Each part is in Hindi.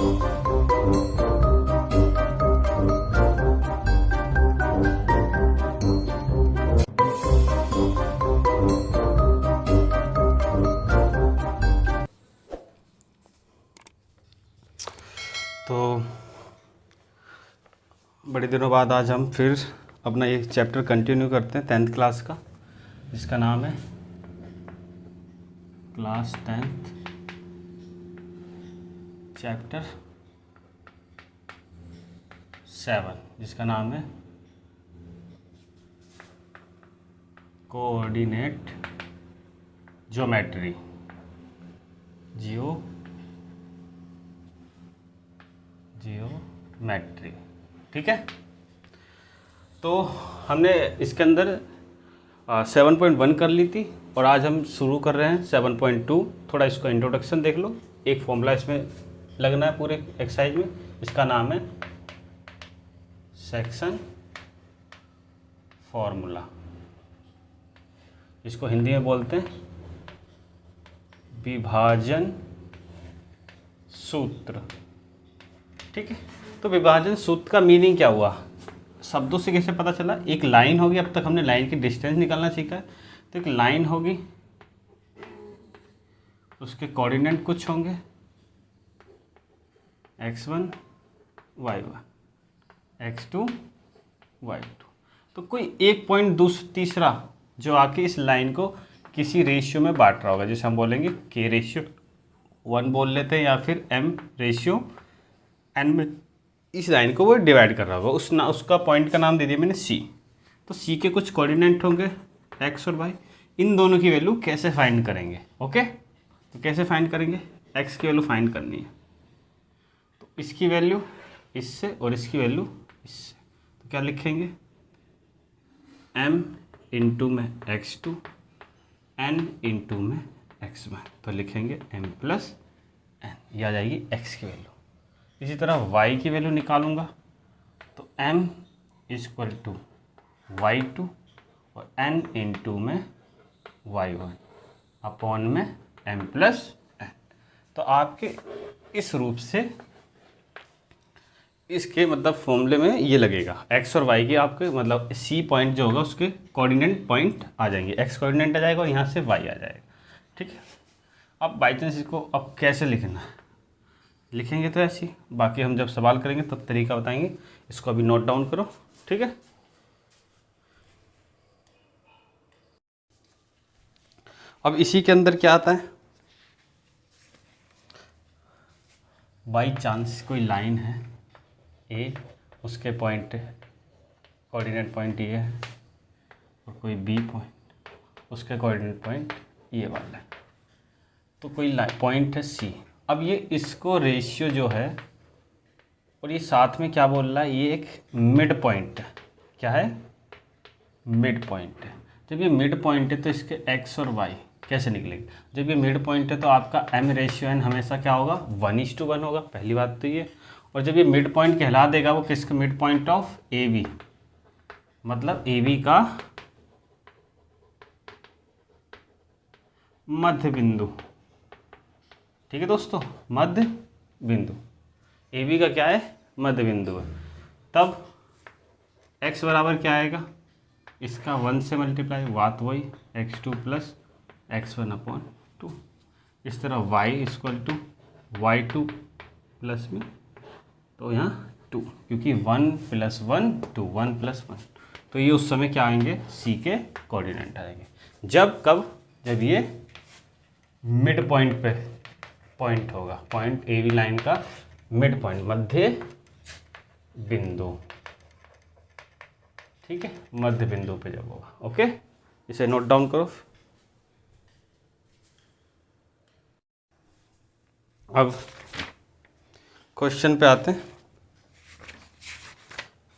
तो बड़े दिनों बाद आज हम फिर अपना ये चैप्टर कंटिन्यू करते हैं 10th क्लास का, जिसका नाम है क्लास 10th चैप्टर 7, जिसका नाम है कोऑर्डिनेट ज्योमेट्री, जियोमेट्री। ठीक है, तो हमने इसके अंदर 7.1 कर ली थी और आज हम शुरू कर रहे हैं 7.2। थोड़ा इसको इंट्रोडक्शन देख लो। एक फॉर्मूला इसमें लगना है पूरे एक्सरसाइज में, इसका नाम है सेक्शन फॉर्मूला। इसको हिंदी में बोलते हैं विभाजन सूत्र। ठीक है, तो विभाजन सूत्र का मीनिंग क्या हुआ, शब्दों से कैसे पता चला। एक लाइन होगी, अब तक हमने लाइन की डिस्टेंस निकालना सीखा है। तो एक लाइन होगी, उसके कोऑर्डिनेट कुछ होंगे x1 y1 x2 y2। तो कोई एक पॉइंट तीसरा जो आके इस लाइन को किसी रेशियो में बांट रहा होगा, जैसे हम बोलेंगे k/1 बोल लेते हैं, या फिर m/n में इस लाइन को वो डिवाइड कर रहा होगा। उसका पॉइंट का नाम दे दिया मैंने c। तो c के कुछ कोऑर्डिनेट होंगे x और y। इन दोनों की वैल्यू कैसे फाइंड करेंगे। ओके, तो कैसे फाइंड करेंगे, x की वैल्यू फाइंड करनी है। तो इसकी वैल्यू इससे और इसकी वैल्यू इससे, तो क्या लिखेंगे, m इंटू में x2 n इंटू में x1। तो लिखेंगे m प्लस n, ये आ जाएगी x की वैल्यू। इसी तरह y की वैल्यू निकालूंगा, तो m इक्वल टू y2 और n इंटू में y1 अपॉन में m प्लस n। तो आपके इस रूप से इसके मतलब फॉर्मूले में ये लगेगा, x और y के आपके मतलब c पॉइंट जो होगा उसके कोऑर्डिनेट पॉइंट आ जाएंगे, x कोऑर्डिनेट आ जाएगा और यहाँ से y आ जाएगा। ठीक है, अब बाई चांस इसको अब कैसे लिखना है, लिखेंगे तो ऐसी, बाकी हम जब सवाल करेंगे तब तरीका बताएंगे। इसको अभी नोट डाउन करो। ठीक है, अब इसी के अंदर क्या आता है, बाई चांस कोई लाइन है ए, उसके पॉइंट कोऑर्डिनेट पॉइंट ये है, और कोई बी पॉइंट उसके कोऑर्डिनेट पॉइंट ये वाला है। तो कोई पॉइंट है सी। अब ये इसको रेशियो जो है, और ये साथ में क्या बोल रहा है, ये एक मिड पॉइंट है। क्या है, मिड पॉइंट है। जब ये मिड पॉइंट है तो इसके x और y कैसे निकलेंगे। जब ये मिड पॉइंट है तो आपका m/n हमेशा क्या होगा, 1:1 होगा। पहली बात तो ये। और जब ये मिड पॉइंट कहला देगा, वो किसका, मिड पॉइंट ऑफ AB, मतलब AB का मध्य बिंदु। ठीक है दोस्तों, मध्य बिंदु, AB का क्या है, मध्य बिंदु है। तब x बराबर क्या आएगा, इसका 1 से मल्टीप्लाई, बात वही x2 प्लस x1 अपॉन 2। इस तरह y equal to y2 plus में, तो यहाँ 2, क्योंकि 1 + 1 2, 1 + 1। तो ये उस समय क्या आएंगे, c के कोऑर्डिनेट आएंगे। जब कब, जब ये मिड पॉइंट पे पॉइंट होगा, पॉइंट AB लाइन का मिड पॉइंट, मध्य बिंदु। ठीक है, मध्य बिंदु पे जब होगा। ओके, इसे नोट डाउन करो। अब क्वेश्चन पे आते हैं।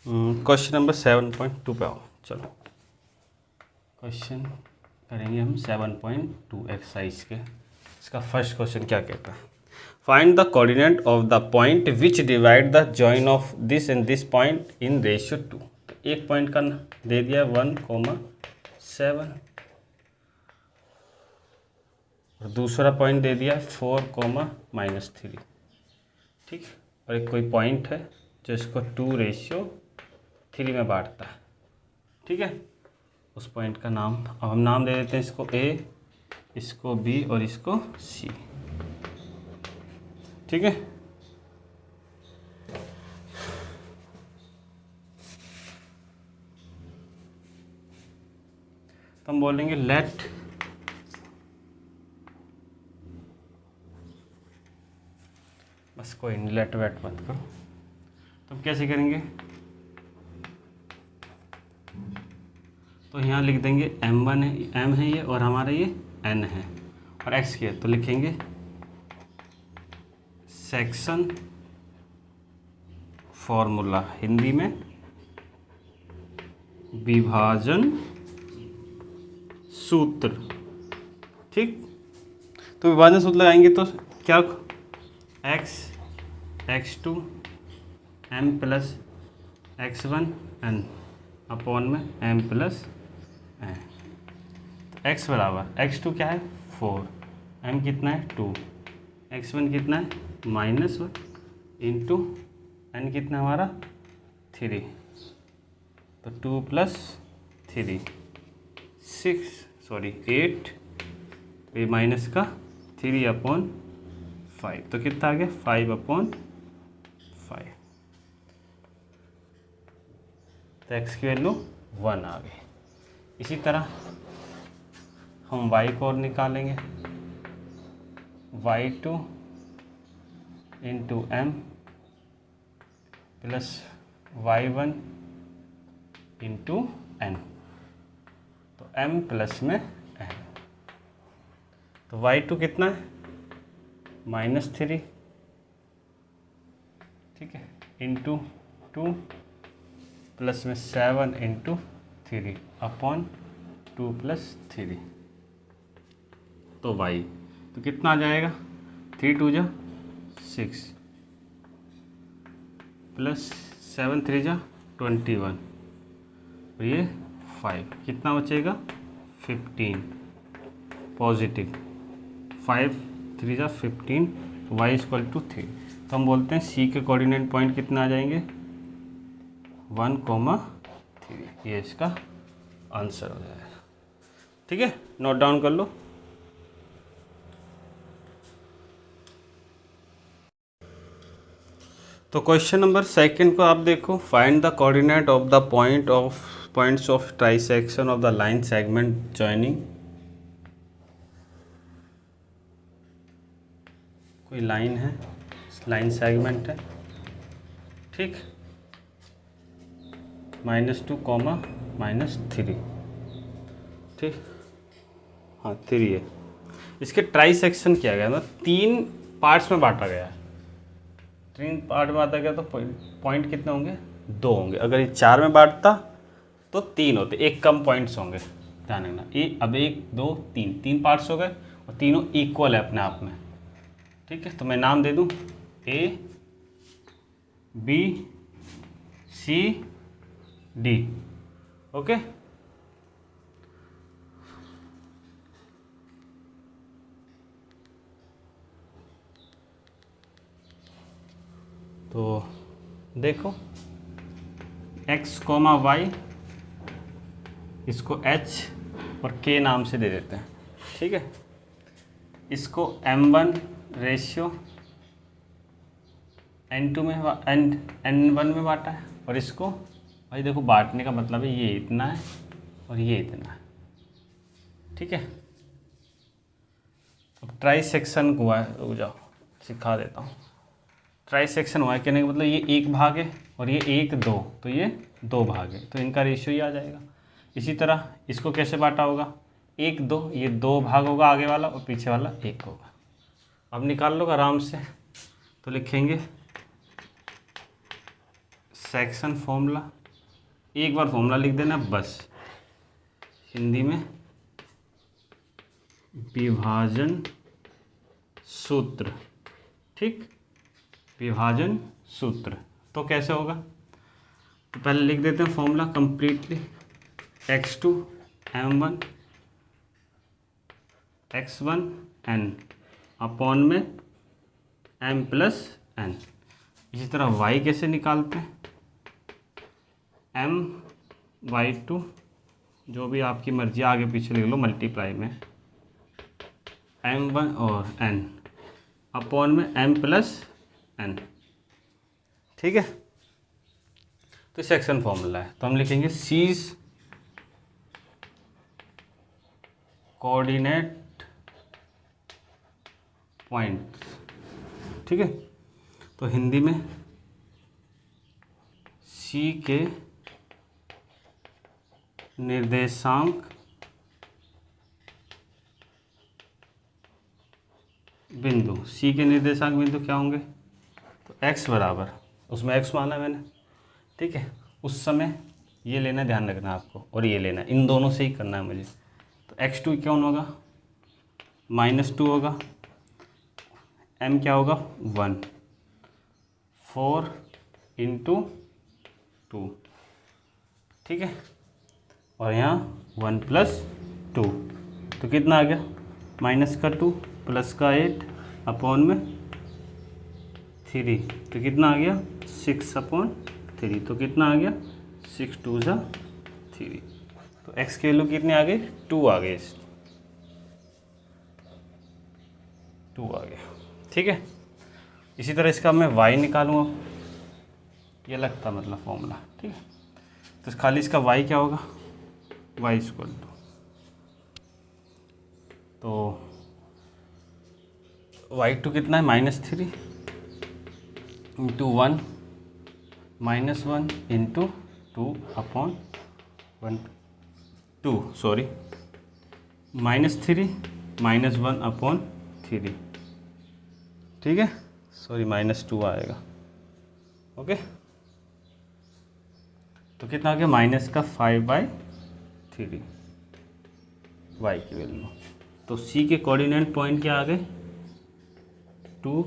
क्वेश्चन नंबर 7.2 पे आओ। चलो क्वेश्चन करेंगे हम 7.2 एक्सरसाइज के। इसका फर्स्ट क्वेश्चन क्या कहता है, find the coordinate of the point which divide the join of this and this point in ratio 2। तो एक पॉइंट का दे दिया 1,7 और दूसरा पॉइंट दे दिया 4,-3। ठीक। और एक कोई पॉइंट है जो इसको 2:3 में बांटता है, ठीक है। उस पॉइंट का नाम अब हम नाम दे देते हैं, इसको ए, इसको बी और इसको सी, ठीक है। तो हम बोलेंगे लेट बस कोई नहीं, लेट वेट मत करो। तो हम कैसे करेंगे, तो यहाँ लिख देंगे m1 है, m है ये, और हमारा ये n है, और x क्या है, तो लिखेंगे सेक्शन फॉर्मूला, हिंदी में विभाजन सूत्र, ठीक। तो विभाजन सूत्र लगाएंगे तो क्या, x2 m plus x1 n upon में m प्लस n। x बराबर x2 क्या है 4, m कितना है 2, x1 कितना है -1 इंटू n कितना हमारा 3, तो 2 + 3 8, ये माइनस का 3/5, तो कितना आ गया 5/5, तो x की वैल्यू 1 आ गई। इसी तरह हम y को और निकालेंगे, y2 into m plus y1 into n, तो m प्लस में n, तो y2 कितना है -3, ठीक है, इंटू 2 प्लस में 7 इंटू 3 अपॉन 2 + 3, तो y तो कितना आ जाएगा 3 2 = 6 प्लस 7 3 = 21, और ये 5, कितना बचेगा 15 पॉजिटिव, 5 3 = 15, y = 3। तो हम बोलते हैं सी के कोऑर्डिनेट पॉइंट कितना आ जाएंगे 1,3, ये इसका आंसर हो जाएगा, ठीक है। नोट डाउन कर लो। तो क्वेश्चन नंबर 2 को आप देखो, find the coordinate of the points of trisection of the line segment joining. कोई लाइन है, लाइन सेगमेंट है, ठीक, -2, -3, ठीक, हाँ 3 है। इसके ट्राइसेक्शन किया गया, मतलब 3 पार्ट्स में बांटा गया है, 3 पार्ट में बांटा गया, तो पॉइंट कितने होंगे 2 होंगे। अगर ये 4 में बांटता तो 3 होते, एक कम पॉइंट्स होंगे, ध्यान रखना। ये अब 1 2 3 पार्ट्स हो गए, और तीनों इक्वल है अपने आप में, ठीक है। तो मैं नाम दे दूं A B C D, okay. तो देखो x, y इसको h और k नाम से दे देते हैं, ठीक है। इसको m1 रेशियो n2 में n1 में बांटा है, और इसको भाई देखो बांटने का मतलब है ये इतना है और ये इतना है, ठीक है। अब ट्राइसेक्शन हुआ है, रुक जाओ सिखा देता हूँ। ट्राइसेक्शन हुआ है कहने का मतलब ये 1 भाग है और ये 1 2, तो ये 2 भाग है, तो इनका रेशियो ही आ जाएगा। इसी तरह इसको कैसे बांटा होगा 1 2, ये 2 भाग होगा आगे वाला और पीछे वाला 1 होगा। अब निकाल लो आराम से, तो लिखेंगे सेक्शन फॉर्मूला, एक बार फॉर्मूला लिख देना बस, हिंदी में विभाजन सूत्र, ठीक, विभाजन सूत्र। तो कैसे होगा, तो पहले लिख देते हैं formula completely, x2 m1 x1 n upon में m + n, इसी तरह y कैसे निकालते हैं, m/2, जो भी आपकी मर्जी आगे पीछे लिख लो, मल्टीप्लाई में m1 और n अपॉन में m+n। ठीक है, तो सेक्शन फॉर्मूला है, तो हम लिखेंगे सीज कोऑर्डिनेट पॉइंट। ठीक है, तो हिंदी में सी के निर्देशांक बिंदु, सी के निर्देशांक बिंदु क्या होंगे, तो x बराबर, उसमें x माना मैंने। ठीक है, उस समय ये लेना, ध्यान रखना आपको, और ये लेना, इन दोनों से ही करना है मुझे। तो x2 क्या होगा, -2 होगा, m क्या होगा 1, 4 × 2। ठीक है, और यहाँ 1 + 2, तो कितना आ गया, -2 +8 अपॉन में 3, तो कितना आ गया 6/3, तो कितना आ गया 6 2 × 3, तो x की वैल्यू कितनी आ गई, 2 आ गई, 2 आ गया। ठीक है, इसी तरह इसका मैं y निकालूंगा, ये लगता मतलब फॉर्मूला। ठीक है, तो खाली इसका y क्या होगा, y = तो y2 कितना है, -3 × 1 -1 × 2/1 2 सॉरी -3 -1/3। ठीक है, सॉरी -2 आएगा। ओके, तो कितना आ गया, -5/3 y की वैल्यू। तो c के कोऑर्डिनेट पॉइंट क्या आ गए, 2,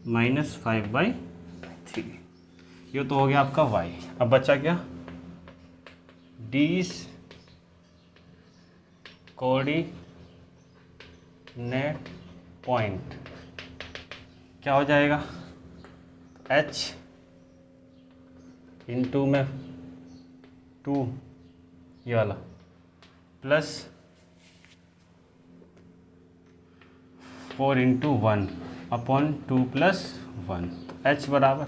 -5/3। ये तो हो गया आपका y। अब बचा क्या, d कोऑर्डिनेट पॉइंट क्या हो जाएगा, h × में 2 ये वाला प्लस 4 × 1/2 + 1, तो h बराबर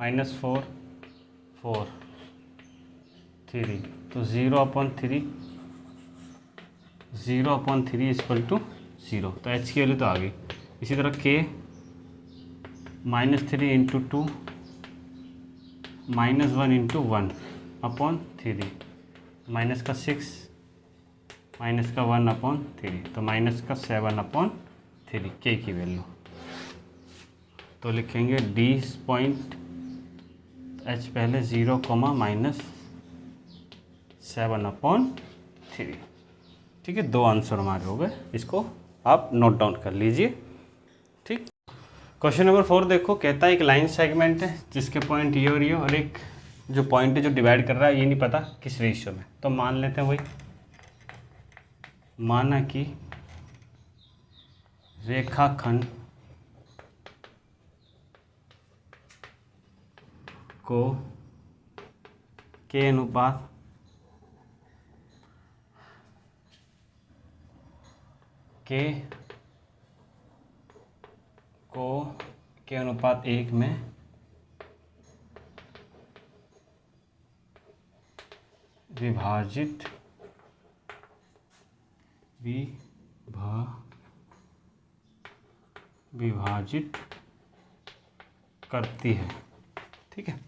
-4 4 3, तो 0/3 0/3 = 0, तो h की वैल्यू तो आ गई। इसी तरह k -3 × 2 -1 × 1/3, माइनस का 6 माइनस का 1/3, तो -7/3 के की वैल्यू। तो लिखेंगे डी पॉइंट एच पहले 0, -7/3। ठीक है, 2 आंसर हमारे हो गए, इसको आप नोट डाउन कर लीजिए। ठीक, क्वेश्चन नंबर 4 देखो, कहता है एक लाइन सेगमेंट है जिसके पॉइंट ये और एक जो पॉइंट है जो डिवाइड कर रहा है, ये नहीं पता किस रेशियो में। तो मान लेते हैं वही, माना कि रेखाखंड को के अनुपात के अनुपात 1 में विभाजित करती है। ठीक है,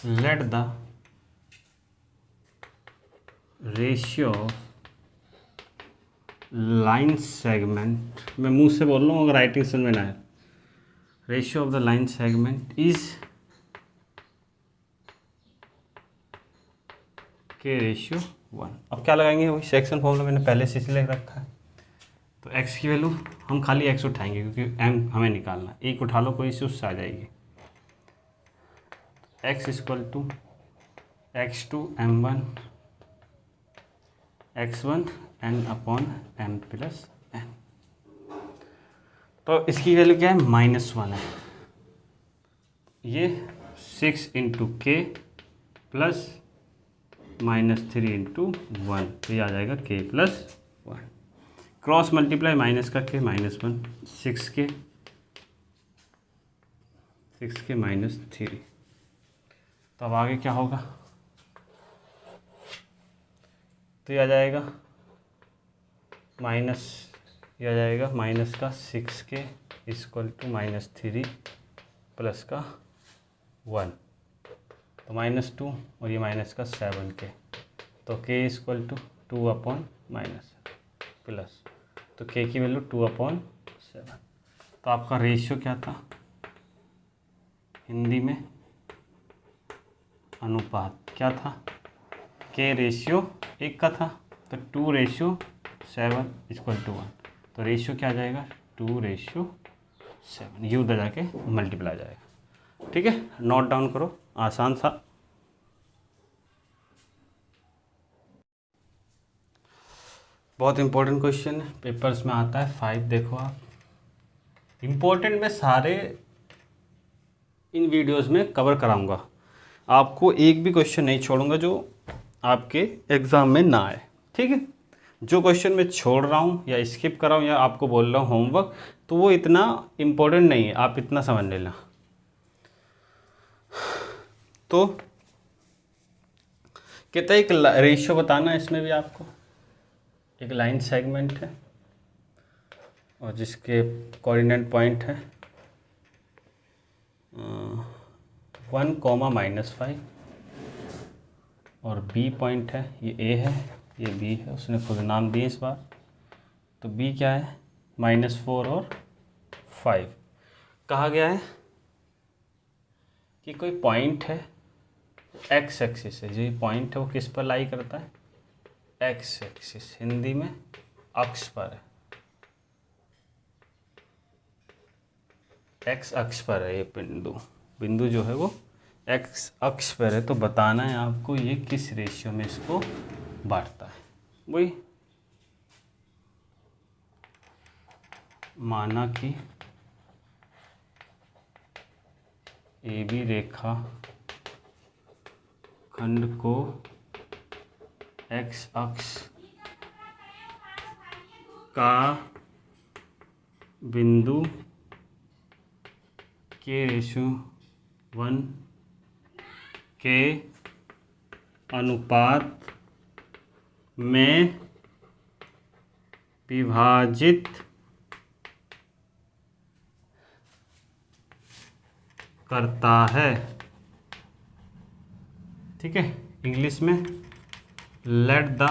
let the ratio line segment, मैं मुंह से बोल रहा हूँ अगर राइटिंग समझ में ना आए, ratio of the line segment is k/1। अब क्या लगाएंगे, वही सेक्शन फॉर्मूला मैंने पहले से इसलिए रखा है। तो x की वैल्यू हम खाली x उठाएंगे क्योंकि m हमें निकालना, एक उठा लो कोई से, उससे आ जाएगी। x = x2 m1 x1 n/m + n। तो इसकी वैल्यू क्या है, -1 है। ये 6 इंटू के प्लस -3 इंटू 1, तो ये आ जाएगा k plus 1। Cross multiply minus का के -1, 6 के -3। तो अब आगे क्या होगा, तो ये आ जाएगा ये आ जाएगा माइनस का 6 के इक्वल टू -3 प्लस का 1, तो -2 और ये माइनस का 7 के, तो k इक्वल टू 2/- प्लस, तो k की वैल्यू 2/7। तो आपका रेशियो क्या था हिंदी में, अनुपात क्या था, k रेशियो 1 का था, तो 2:7 इक्वल टू 1, तो रेशियो क्या आ जाएगा 2:7, ये उधर जाके मल्टीप्लाई आ जाएगा। ठीक है, नोट डाउन करो, आसान सा। बहुत इंपॉर्टेंट क्वेश्चन है, पेपर्स में आता है 5। देखो आप, इम्पोर्टेंट मैं सारे इन वीडियोस में कवर कराऊंगा, आपको एक भी क्वेश्चन नहीं छोड़ूंगा जो आपके एग्ज़ाम में ना आए। ठीक है, जो क्वेश्चन मैं छोड़ रहा हूँ या स्किप कर रहा हूँ या आपको बोल रहा हूँ होमवर्क, तो वो इतना इम्पोर्टेंट नहीं है, आप इतना समझ लेना। तो कहता है एक रेशियो बताना है, इसमें भी आपको एक लाइन सेगमेंट है और जिसके कोऑर्डिनेट पॉइंट है 1, -5 और B पॉइंट है, ये A है, ये B है, उसने खुद नाम दिए इस बार। तो B क्या है, -4 और 5। कहा गया है कि कोई पॉइंट है x एक्सिस है, जो ये पॉइंट है वो किस पर लाई करता है, x एक्सिस, हिंदी में अक्ष पर है, x अक्ष पर है। ये बिंदु जो है वो x अक्ष पर है, तो बताना है आपको ये किस रेशियो में इसको बांटता है। वही माना कि AB रेखा खंड को x अक्ष का बिंदु k/1 के अनुपात में विभाजित करता है। ठीक है, इंग्लिश में लेट द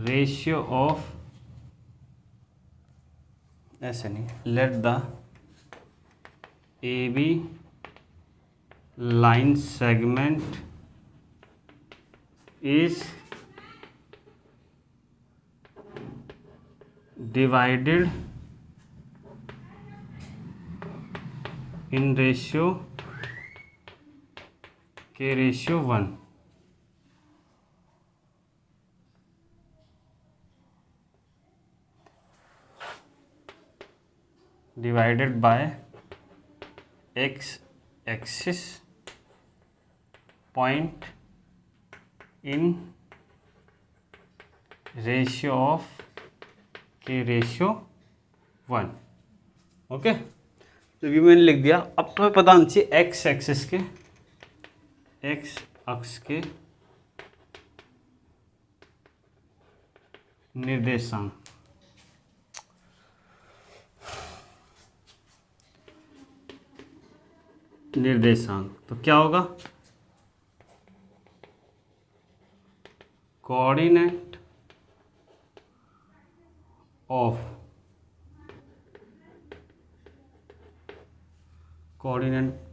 रेशियो ऑफ, ऐसे नहीं, let the AB line segment is divided in ratio k/1 divided by x axis point in ratio of k/1। Okay, तो ये मैंने लिख दिया। अब तुम्हें पता होना चाहिए x एक्सिस के, x अक्ष के निर्देशांक। तो क्या होगा, coordinate of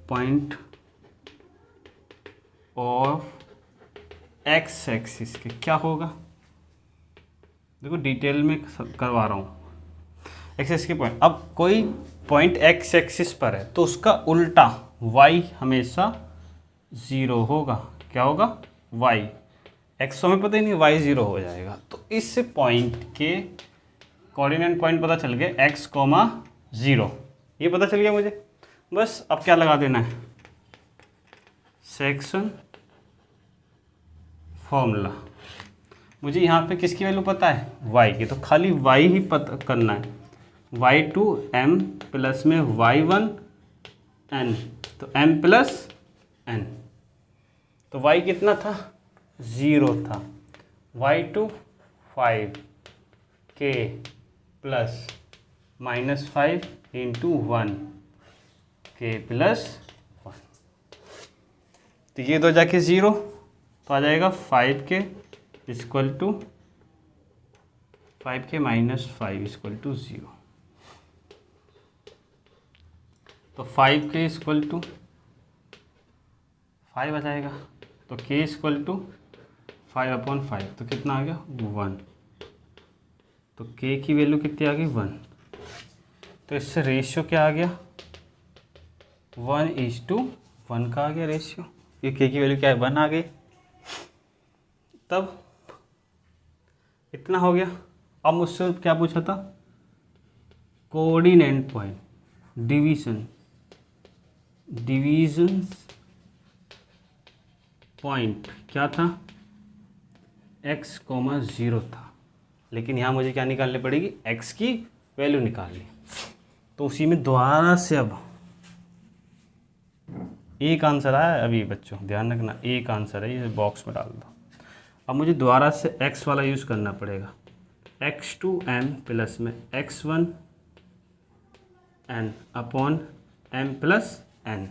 point of x axis के क्या होगा, देखो डिटेल में करवा रहा हूँ। एक्सिस के पॉइंट, अब कोई पॉइंट एक्स एक्सिस पर है तो उसका उल्टा y हमेशा 0 होगा। क्या होगा, y, x हमें पता ही नहीं, y 0 हो जाएगा। तो इस पॉइंट के कोऑर्डिनेट पॉइंट पता चल गया x, 0, ये पता चल गया मुझे। बस अब क्या लगा देना है, सेक्शन फॉर्मूला। मुझे यहाँ पे किसकी वैल्यू पता है, y की, तो खाली y ही पता करना है। y2 m प्लस में y1 n, तो m प्लस n, तो y कितना था, 0 था। y2 5 k plus -5 into 1 k plus 1, तो ये दो जाके 0, तो आ जाएगा 5k equal to 5k minus 5 equal to 0, तो 5k इक्वल टू 5 आ जाएगा, तो k इक्वल टू 5/5, तो कितना आ गया 1, तो k की वैल्यू कितनी आ गई 1, तो इससे रेशियो क्या आ गया 1:1 का आ गया रेशियो, ये k की वैल्यू क्या है 1 आ गई। तब इतना हो गया। अब मुझसे क्या पूछा था, कोऑर्डिनेट पॉइंट, डिवीजन पॉइंट क्या था, x, 0 था, लेकिन यहाँ मुझे क्या निकालनी पड़ेगी, x की वैल्यू निकालनी। तो उसी में दोबारा से अब एक आंसर आया है, अभी बच्चों ध्यान रखना, एक आंसर है, ये बॉक्स में डाल दो। अब मुझे दोबारा से x वाला यूज़ करना पड़ेगा, x2 m प्लस में x1 n upon m plus n,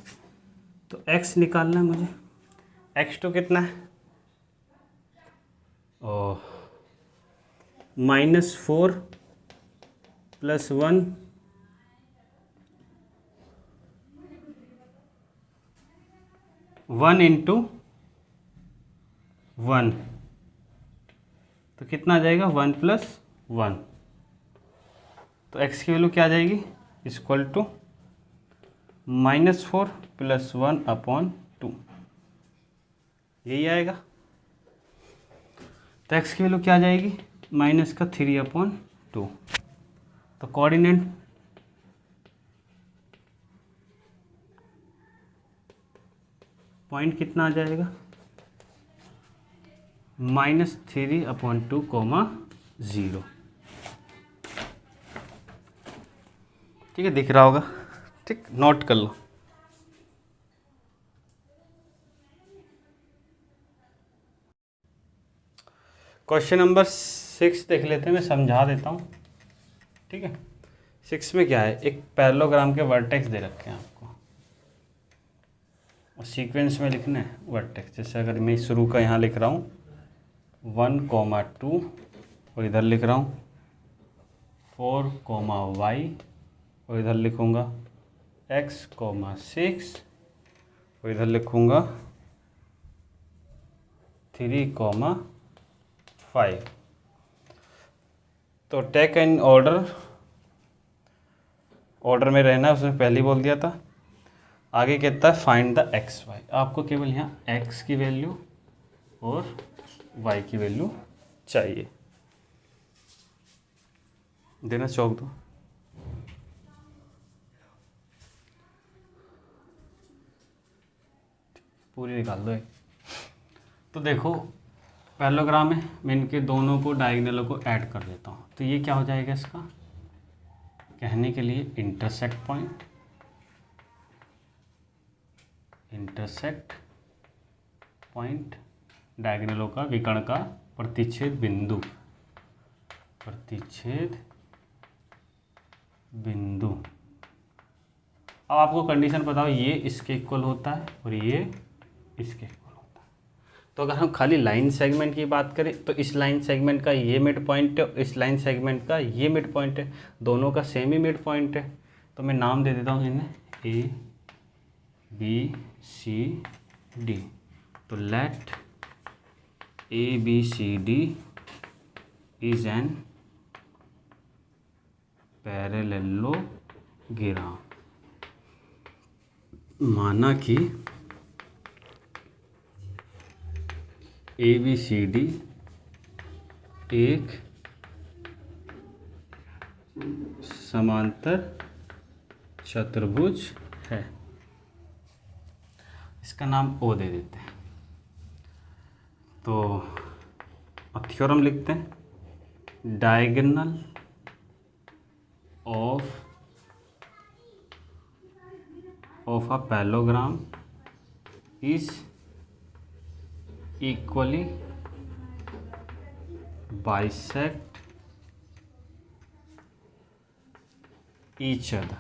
तो x निकालना है मुझे, x2 कितना है, ओह -4 प्लस 1 1 इंटू 1, तो कितना आ जाएगा 1 प्लस 1, तो x की वैल्यू क्या आ जाएगी इक्वल टू -4 प्लस 1 अपॉन 2, यही आएगा। तो x की वैल्यू क्या आ जाएगी -3/2, तो कोऑर्डिनेट पॉइंट कितना आ जाएगा -3/2, 0, ठीक है, दिख रहा होगा, ठीक, नोट कर लो। क्वेश्चन नंबर 6 देख लेते हैं, मैं समझा देता हूँ, ठीक है। 6 में क्या है, एक पैरेललोग्राम के वर्टेक्स दे रखे हैं आपको, और सीक्वेंस में लिखना है वर्टेक्स। जैसे अगर मैं शुरू का यहाँ लिख रहा हूँ 1, 2, और इधर लिख रहा हूँ 4, y, और इधर लिखूँगा x, 6, और इधर लिखूँगा 3, 5। तो टेक एन ऑर्डर में रहना, उसने पहले ही बोल दिया था। आगे कहता है फाइंड द एक्स वाई, आपको केवल यहाँ x की वैल्यू और y की वैल्यू चाहिए, देना चौक दो, पूरी निकाल दो एक। तो देखो पैरेललोग्राम है, मैं इनके दोनों को डायगोनलों को ऐड कर देता हूँ, तो ये क्या हो जाएगा, इसका कहने के लिए इंटरसेक्ट पॉइंट, डायगोनलों का विकर्ण का प्रतिच्छेद बिंदु, अब आपको कंडीशन बताओ, ये इसके इक्वल होता है और ये इसके इक्वल होता है। तो अगर हम खाली लाइन सेगमेंट की बात करें तो इस लाइन सेगमेंट का ये मिड पॉइंट है, इस लाइन सेगमेंट का ये मिड पॉइंट है, दोनों का सेम ही मिड पॉइंट है। तो मैं नाम दे देता हूँ इन्हें A B C D। तो let ABCD is an parallelogram, माना कि ABCD एक समांतर चतुर्भुज है। इसका नाम ओ दे देते हैं। तो अब थ्योरम लिखते हैं। Diagonal of a parallelogram is equally bisect each other.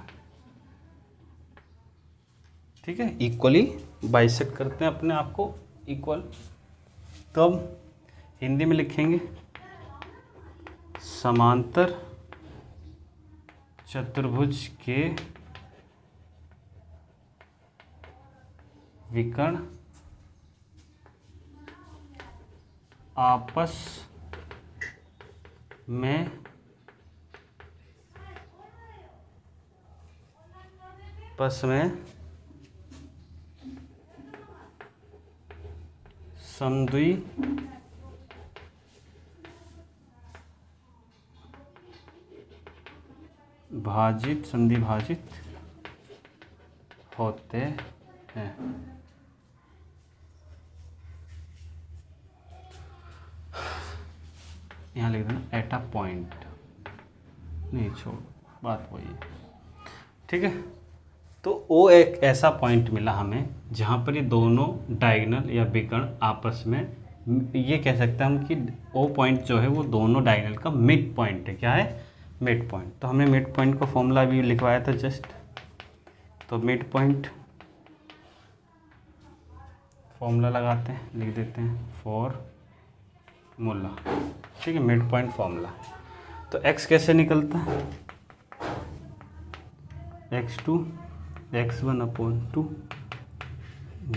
ठीक है, इक्वली बाइसेक्ट करते हैं अपने आप को इक्वल। तो अब हिंदी में लिखेंगे समांतर चतुर्भुज के विकर्ण आपस में समद्वि भाजित संधि भाजित होते हैं। यहाँ लिख देना एट अ पॉइंट, नहीं छोड़, बात वही है। ठीक है, तो ओ एक ऐसा पॉइंट मिला हमें जहाँ पर ये दोनों डायगोनल या विकर्ण आपस में, ये कह सकते हैं हम कि ओ पॉइंट जो है वो दोनों डायगोनल का मिड पॉइंट है। क्या है? Mid point. तो हमने मिड पॉइंट का फॉर्मूला भी लिखवाया था जस्ट। तो मिड पॉइंट फॉर्मूला लगाते हैं, लिख देते हैं फॉर्मूला। ठीक है, मिड पॉइंट फॉर्मूला। तो x कैसे निकलता है? x2 x1/2।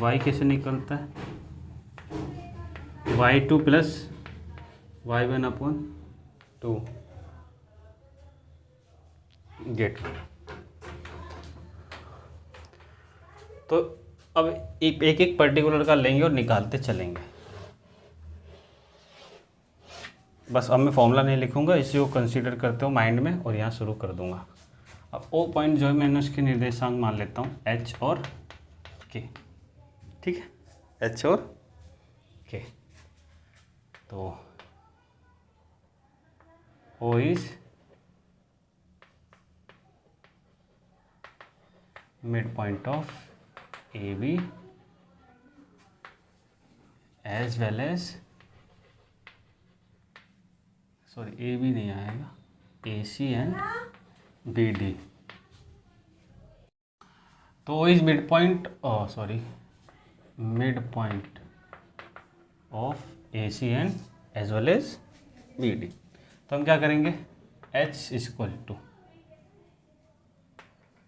y कैसे निकलता है? y2 plus y1/2। गेट। तो अब एक एक पर्टिकुलर का लेंगे और निकालते चलेंगे। बस अब मैं फॉर्मूला नहीं लिखूंगा, इसी को कंसीडर करते हो माइंड में और यहाँ शुरू कर दूंगा। अब ओ पॉइंट जो है मैंने उसके निर्देशांक मान लेता हूँ एच और के। ठीक है, एच और के। तो O is mid point of A B as well as, sorry A B नहीं आएगा, A C and B D. तो O is mid point, sorry mid point of A C and as well as B D. तो हम क्या करेंगे? H equal to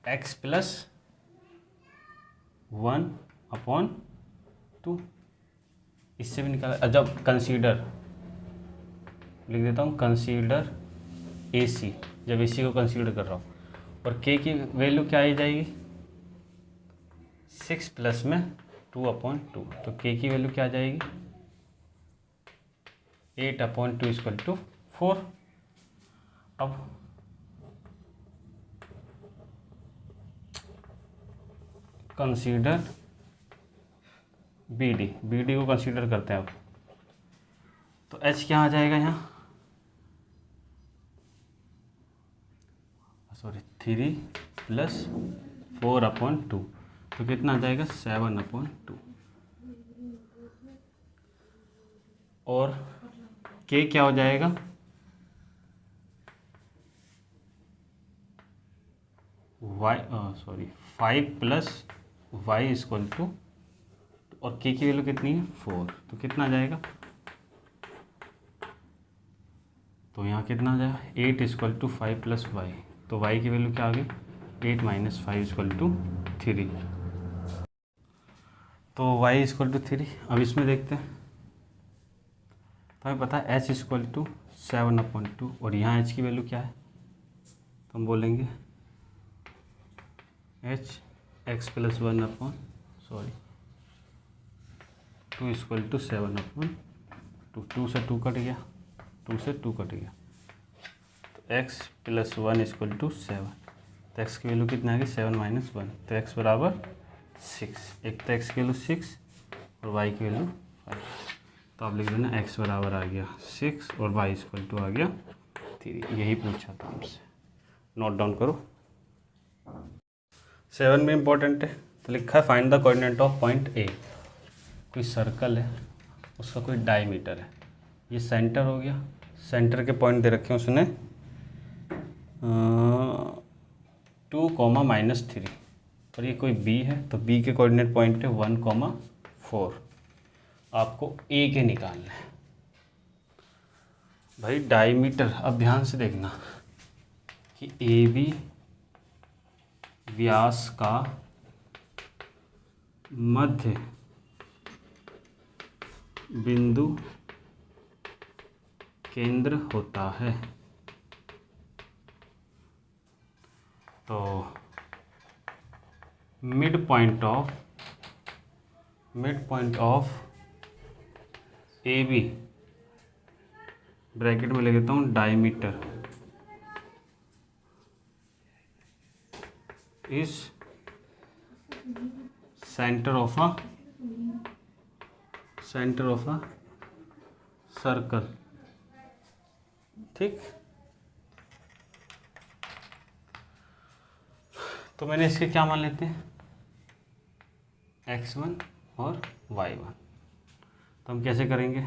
X plus 1/2। इससे भी निकाला, जब कंसीडर लिख देता हूँ, कंसीडर ए सी, जब ए सी को कंसीडर कर रहा हूँ, और के की वैल्यू क्या आ जाएगी? 6 प्लस में 2/2। तो के की वैल्यू क्या आ जाएगी? 8/2 = 4। अब consider B D, B D को कंसीडर करते हैं अब। तो एच क्या आ जाएगा यहाँ? Sorry 3 plus 4/2। तो कितना आ जाएगा? 7/2। और के क्या हो जाएगा? वाई, सॉरी 5 प्लस वाई = और के की वैल्यू कितनी है? 4। तो कितना आ जाएगा? तो यहाँ कितना आ जाएगा? 8 = 5 + वाई। तो वाई की वैल्यू क्या आ गई? 8 - 5 = 3। तो वाई = 3। अब इसमें देखते हैं। तो हमें पता है एच = 7/2 और यहाँ एच की वैल्यू क्या है? तो हम बोलेंगे एच एक्स प्लस 1 2 = 7/2। 2 से 2 कट गया, 2 से 2 कट गया। तो एक्स प्लस 1 इक्वल टू 7। तो एक्स की वैल्यू कितना आ गई 7 माइनस 1, तो एक्स बराबर 6। एक तो एक्स की वैल्यू 6 और वाई की वैल्यू 5। तो आप लिख देना एक्स बराबर आ गया 6 और वाई इक्वल टू आ गया 3। यही पूछा था हमसे, नोट डाउन करो। 7 में इंपॉर्टेंट है, तो लिखा है find the coordinate of point A. कोई सर्कल है, उसका कोई डायमीटर है, ये सेंटर हो गया, सेंटर के पॉइंट दे रखे हैं उसने 2, -3, और ये कोई बी है, तो बी के कोऑर्डिनेट पॉइंट है 1, 4। आपको ए के निकालना है भाई। डायमीटर, अब ध्यान से देखना कि ए बी व्यास का मध्य बिंदु केंद्र होता है। तो mid point of A B, bracket में ले लेता हूँ, diameter is centre of a circle. ठीक, तो मैंने इसके क्या मान लेते हैं x1 और y1। तो हम कैसे करेंगे,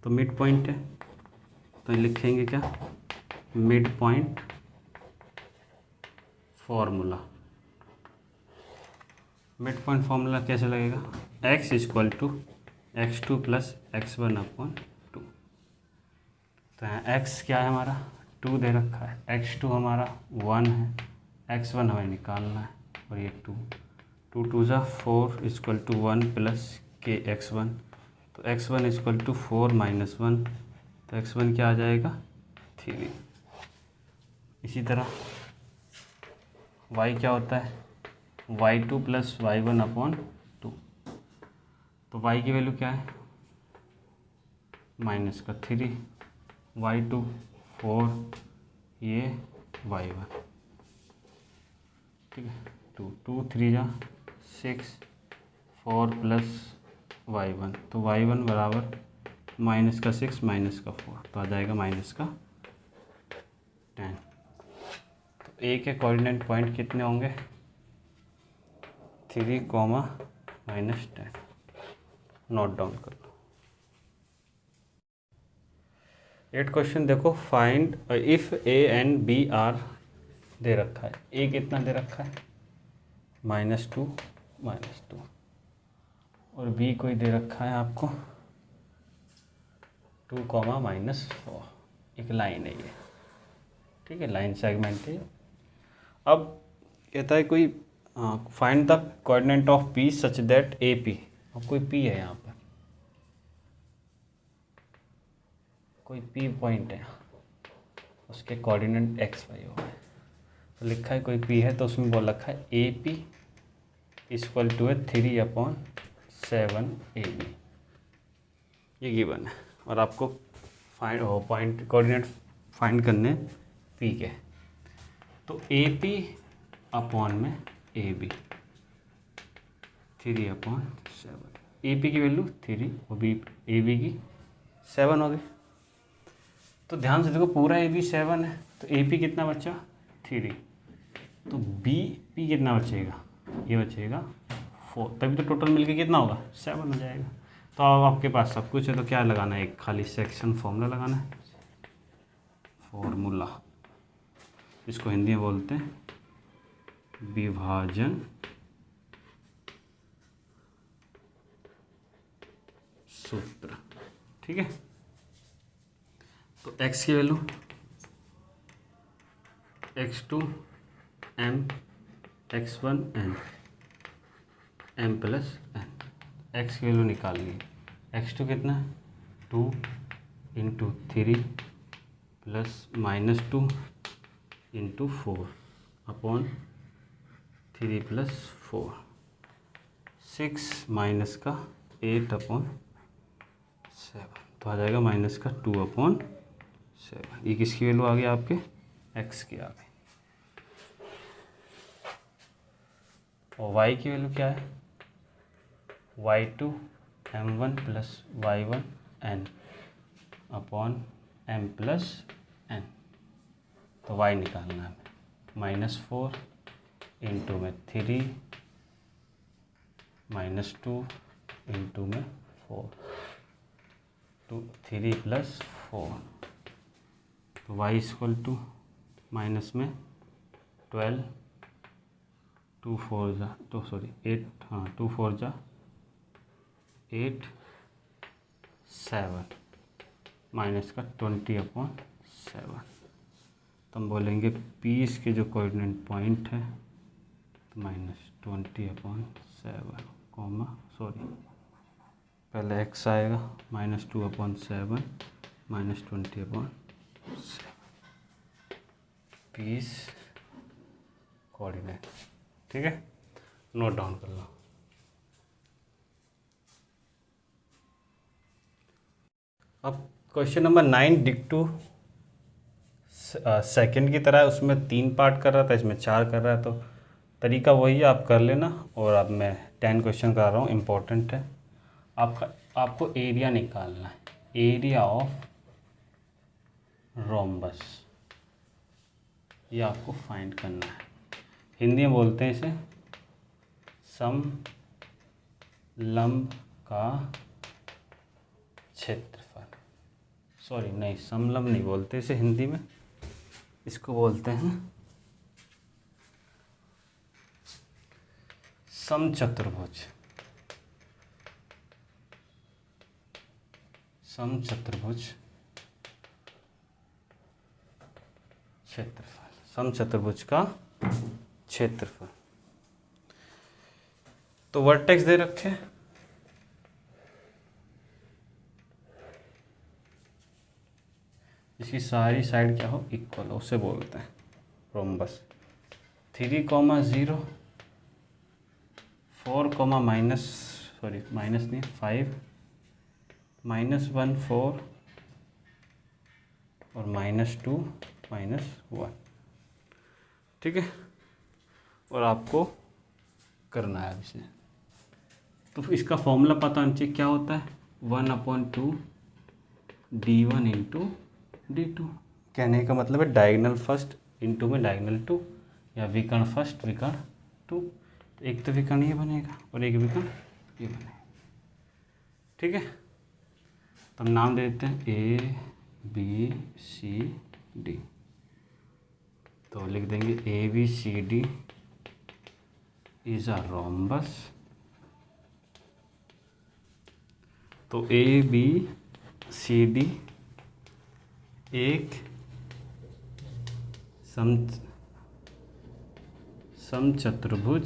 तो मिड पॉइंट है, तो लिखेंगे क्या, mid point formula. Mid point formula कैसे लगेगा, x equal to x2 plus x1 upon 2। तो यहाँ x क्या है हमारा 2 दे रखा है, x2 हमारा 1 है, x1 हमें निकालना है, और ये 2 2 ज़ा 4 इक्वल टू 1 प्लस के x1। तो x1 इक्वल टू 4 माइनस 1, तो x1 क्या आ जाएगा 3। इसी तरह y क्या होता है y2 प्लस y1 अपॉन 2। तो y की वैल्यू क्या है -3, y2 4, ये y1। ठीक है, 2 3 ज़ा 6, 4 प्लस y1, तो y1 बराबर -6 -4, तो आ जाएगा -10। तो ए के कोऑर्डिनेट पॉइंट कितने होंगे 3, -10। नोट डाउन कर लो। 8 क्वेश्चन देखो, find if A and B are the रखा है। ए कितना दे रखा है -2 -2, और बी कोई दे रखा है आपको 2, -4। एक लाइन है ये, ठीक है, लाइन सेगमेंट है। अब कहता है कोई find the coordinate of P such that A P. अब कोई पी है यहाँ पर, कोई पी पॉइंट है, उसके कोऑर्डिनेट एक्स वाई हो गए। तो लिखा है कोई पी है, तो उसमें बोल रखा है ए पी इक्वल टू है 3/7 ए बी, ये गिवन है। और आपको फाइंड पॉइंट कोऑर्डिनेट फाइंड करने पी के, तो ए पी अपॉन में ए बी 3/7। ए पी की वैल्यू 3 और बी ए बी की 7 हो गई। तो ध्यान से देखो, पूरा ए बी 7 है, तो ए पी कितना बचा 3, तो बी पी कितना बचेगा, ये बचेगा 4, तभी तो टोटल मिलके कितना होगा 7 हो जाएगा। तो अब आपके पास सब कुछ है, तो क्या लगाना है, एक खाली सेक्शन फॉर्मूला लगाना है, फॉर्मूला, इसको हिंदी में बोलते हैं विभाजन सूत्र। ठीक है, तो x की value x2 m x1 n m plus n, x की वैल्यू निकाल ली। x2 कितना है 2 × 3 प्लस -2 × 4 अपॉन 3 + 4, 6 माइनस का 8/7, तो आ जाएगा -2/7। 7। ये किसकी वैल्यू आ गई आपके? x की आ गई। और y की वैल्यू क्या है? y2 m1 plus y1 n upon m plus n। तो y निकालना है -4 इंटू में 3 -2 इंटू में 4 तो 3 + 4 तो y = माइनस में 12 2 4 जा तो सॉरी 8 हाँ 2 4 जा 8 7 माइनस का 20/7। तो हम बोलेंगे P इसके जो कोऑर्डिनेट पॉइंट है तो -20/7 सॉरी पहले x आएगा -2/7 -20/7 पीस कोऑर्डिनेट। ठीक है, नोट डाउन कर लो। अब क्वेश्चन नंबर 9 डिक्टू सेकंड की तरह है, उसमें 3 पार्ट कर रहा था, इसमें 4 कर रहा है। तो तरीका वही है, आप कर लेना। और अब मैं 10 क्वेश्चन कर रहा हूँ, इम्पोर्टेंट है। आपको एरिया निकालना है, एरिया ऑफ रोम्बस, ये आपको फाइंड करना है। हिंदी में बोलते हैं इसे समलंब का क्षेत्रफल। सॉरी नहीं, समलंब नहीं बोलते इसे हिंदी में, इसको बोलते हैं समचतुर्भुज। समचतुर्भुज क्षेत्रफल, समचतुर्भुज का क्षेत्रफल। तो वर्टेक्स दे रखे हैं, इसकी सारी साइड क्या हो, इक्वल हो, उसे बोलते हैं रोम्बस। 3, 0 4, माइनस सॉरी माइनस नहीं 5 -1 4 और -2 -1। ठीक है, और आपको करना है इसे। तो इसका फॉर्मूला पता होना चाहिए, क्या होता है 1/2 d1 इंटू d2। कहने का मतलब है डायगोनल फर्स्ट इंटू में डायगोनल 2, या विकर्ण फर्स्ट विकर्ण 2। तो एक तो विकर्ण ये बनेगा और एक विकर्ण ये बनेगा। ठीक है, तो हम नाम दे देते हैं A B C D। तो लिख देंगे ABCD इज अ रोम्बस। तो ABCD एक समचतुर्भुज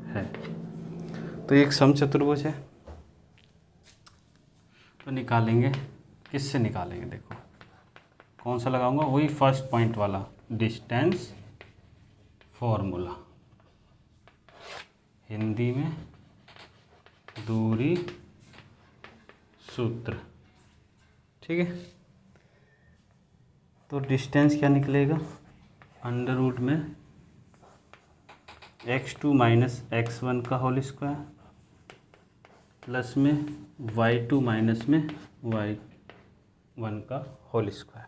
है। तो एक समचतुर्भुज है, तो निकालेंगे, किससे निकालेंगे? देखो कौन सा लगाऊंगा, वही फर्स्ट पॉइंट वाला डिस्टेंस फॉर्मूला, हिंदी में दूरी सूत्र। ठीक है, तो डिस्टेंस क्या निकलेगा, अंडर रूट में x2 माइनस x1 का होल स्क्वायर प्लस में y2 माइनस में y1 का होल स्क्वायर।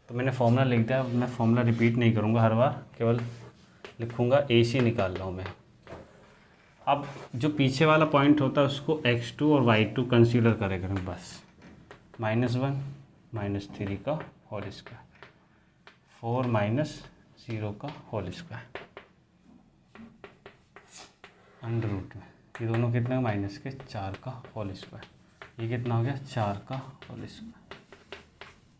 तो मैंने फॉर्मूला लिख दिया, मैं फॉर्मूला रिपीट नहीं करूँगा हर बार, केवल लिखूँगा AC निकाल रहा हूँ मैं। अब जो पीछे वाला पॉइंट होता है उसको x2 और y2 कंसीडर करेंगे बस। -1 -3 का होल स्क्वायर 4 - 0 का होल स्क्वायर अंडर रूट में, ये दोनों कितने माइनस के 4 का होल स्क्वायर। ये कितना हो गया 4 का होल स्क्वायर।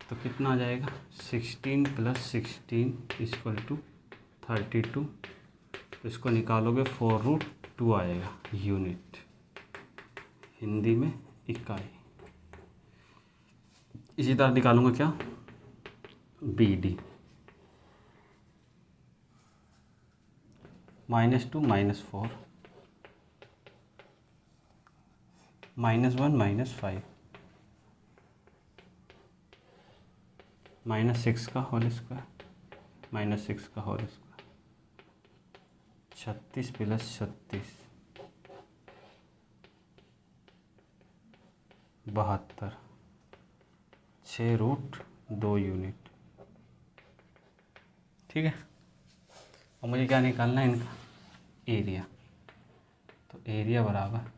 तो कितना आ जाएगा 16 + 16 = 32। तो इसको निकालोगे 4√2 आएगा यूनिट, हिंदी में इकाई। इसी तरह निकालूंगा क्या BD -2 -4 -1 -5 -6 का होल स्क्वायर -6 का होल स्क्वायर 36 + 36 72 6√2 यूनिट। ठीक है, और मुझे क्या निकालना है इनका एरिया। तो एरिया बराबर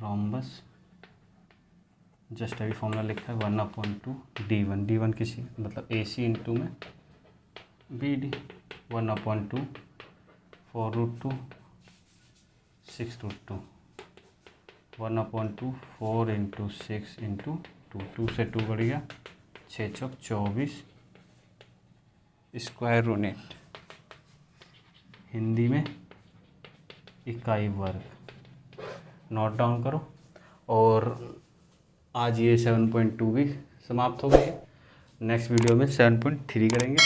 रोम्बस, जस्ट अभी फॉर्मूला लिखा है 1/2 D1। D1 किसी मतलब AC इंटू में BD 1/2 4√2 6√2 1/2 4 × 6 × 2 2 से 2 बढ़ गया 6 चौक 24 स्क्वायर यूनिट, हिंदी में इकाई वर्ग। नोट डाउन करो। और आज ये 7.2 भी समाप्त हो गई है। नेक्स्ट वीडियो में 7.3 करेंगे।